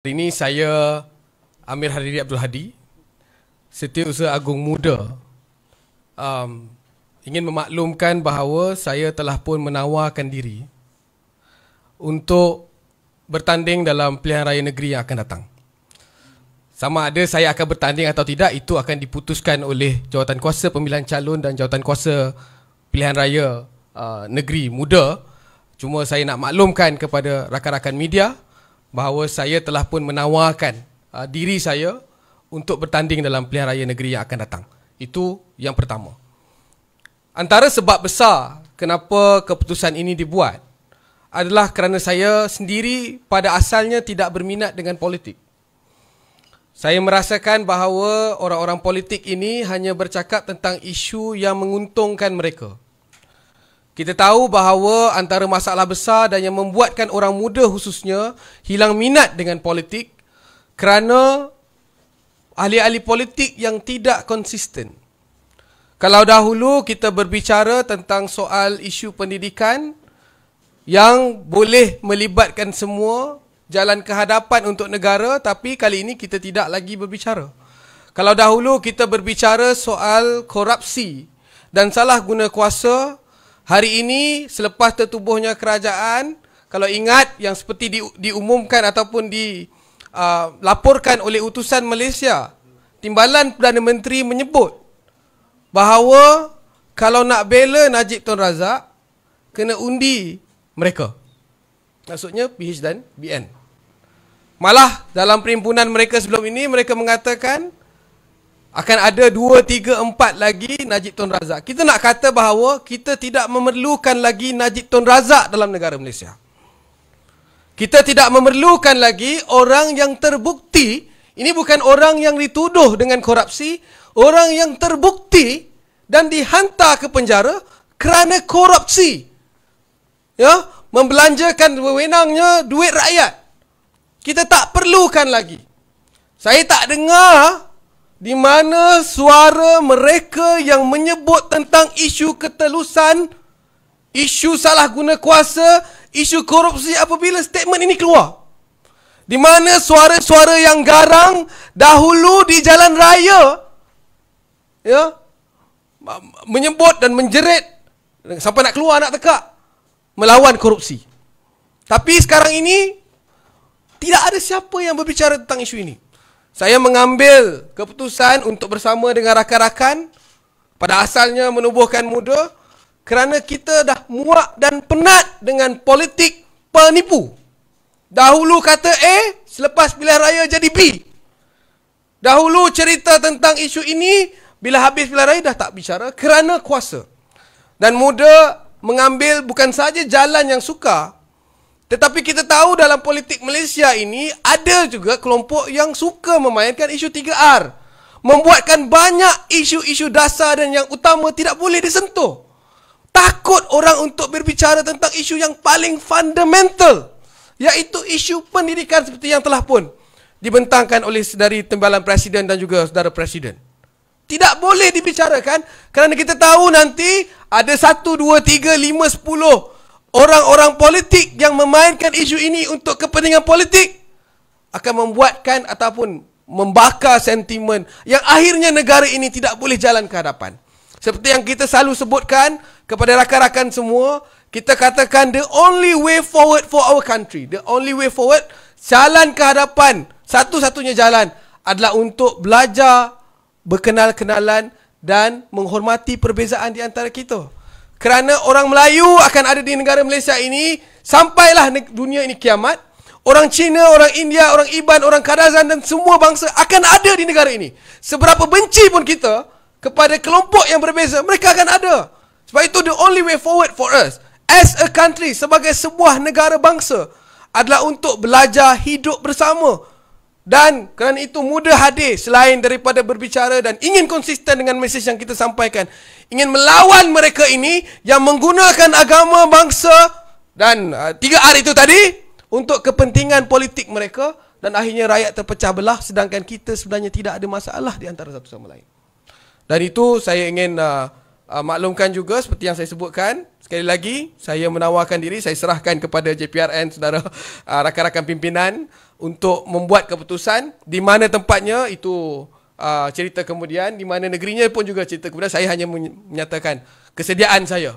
Hari ini saya Amir Hariri Abdul Hadi, Setiausaha Agung Muda, ingin memaklumkan bahawa saya telah pun menawarkan diri untuk bertanding dalam pilihan raya negeri yang akan datang. Sama ada saya akan bertanding atau tidak, itu akan diputuskan oleh Jawatankuasa Pemilihan Calon dan Jawatankuasa Pilihan Raya Negeri Muda. Cuma saya nak maklumkan kepada rakan-rakan media bahawa saya telah pun menawarkan diri saya untuk bertanding dalam pilihan raya negeri yang akan datang. Itu yang pertama. Antara sebab besar kenapa keputusan ini dibuat adalah kerana saya sendiri pada asalnya tidak berminat dengan politik. Saya merasakan bahawa orang-orang politik ini hanya bercakap tentang isu yang menguntungkan mereka. Kita tahu bahawa antara masalah besar dan yang membuatkan orang muda khususnya hilang minat dengan politik kerana ahli-ahli politik yang tidak konsisten. Kalau dahulu kita berbicara tentang soal isu pendidikan yang boleh melibatkan semua, jalan ke hadapan untuk negara, tapi kali ini kita tidak lagi berbicara. Kalau dahulu kita berbicara soal korupsi dan salah guna kuasa, hari ini selepas tertubuhnya kerajaan, kalau ingat yang seperti diumumkan ataupun dilaporkan oleh utusan Malaysia, Timbalan Perdana Menteri menyebut bahawa kalau nak bela Najib Tun Razak, kena undi mereka. Maksudnya PH dan BN. Malah dalam perhimpunan mereka sebelum ini, mereka mengatakan akan ada 2, 3, 4 lagi Najib Tun Razak. Kita nak kata bahawa kita tidak memerlukan lagi Najib Tun Razak dalam negara Malaysia. Kita tidak memerlukan lagi orang yang terbukti. Ini bukan orang yang dituduh dengan korupsi, orang yang terbukti dan dihantar ke penjara kerana korupsi. Ya, membelanjakan wewenangnya duit rakyat. Kita tak perlukan lagi. Saya tak dengar di mana suara mereka yang menyebut tentang isu ketelusan, isu salah guna kuasa, isu korupsi apabila statement ini keluar. Di mana suara-suara yang garang dahulu di jalan raya, ya, menyebut dan menjerit sampai nak keluar, nak tekak, melawan korupsi. Tapi sekarang ini tidak ada siapa yang berbicara tentang isu ini. Saya mengambil keputusan untuk bersama dengan rakan-rakan pada asalnya menubuhkan muda kerana kita dah muak dan penat dengan politik penipu. Dahulu kata A, selepas pilihan raya jadi B. Dahulu cerita tentang isu ini, bila habis pilihan raya dah tak bicara kerana kuasa. Dan muda mengambil bukan saja jalan yang sukar, tetapi kita tahu dalam politik Malaysia ini ada juga kelompok yang suka memainkan isu 3R. Membuatkan banyak isu-isu dasar dan yang utama tidak boleh disentuh. Takut orang untuk berbicara tentang isu yang paling fundamental, iaitu isu pendidikan seperti yang telah pun dibentangkan oleh dari Timbalan Presiden dan juga Saudara Presiden. Tidak boleh dibicarakan kerana kita tahu nanti ada 1, 2, 3, 5, 10 orang-orang politik yang memainkan isu ini untuk kepentingan politik akan membuatkan ataupun membakar sentimen yang akhirnya negara ini tidak boleh jalan ke hadapan. Seperti yang kita selalu sebutkan kepada rakan-rakan semua, kita katakan the only way forward for our country, the only way forward, jalan ke hadapan, satu-satunya jalan adalah untuk belajar, berkenal-kenalan dan menghormati perbezaan di antara kita. Kerana orang Melayu akan ada di negara Malaysia ini sampailah dunia ini kiamat. Orang Cina, orang India, orang Iban, orang Kadazan dan semua bangsa akan ada di negara ini. Seberapa benci pun kita kepada kelompok yang berbeza, mereka akan ada. Sebab itu the only way forward for us as a country, sebagai sebuah negara bangsa, adalah untuk belajar hidup bersama. Dan kerana itu muda hadir selain daripada berbicara dan ingin konsisten dengan mesej yang kita sampaikan, ingin melawan mereka ini yang menggunakan agama, bangsa dan 3R itu tadi untuk kepentingan politik mereka, dan akhirnya rakyat terpecah belah sedangkan kita sebenarnya tidak ada masalah di antara satu sama lain. Dan itu saya ingin maklumkan juga seperti yang saya sebutkan. sekali lagi saya menawarkan diri, saya serahkan kepada JPRN, saudara rakan-rakan pimpinan untuk membuat keputusan. Di mana tempatnya itu cerita kemudian, di mana negerinya pun juga cerita kemudian. Saya hanya menyatakan kesediaan saya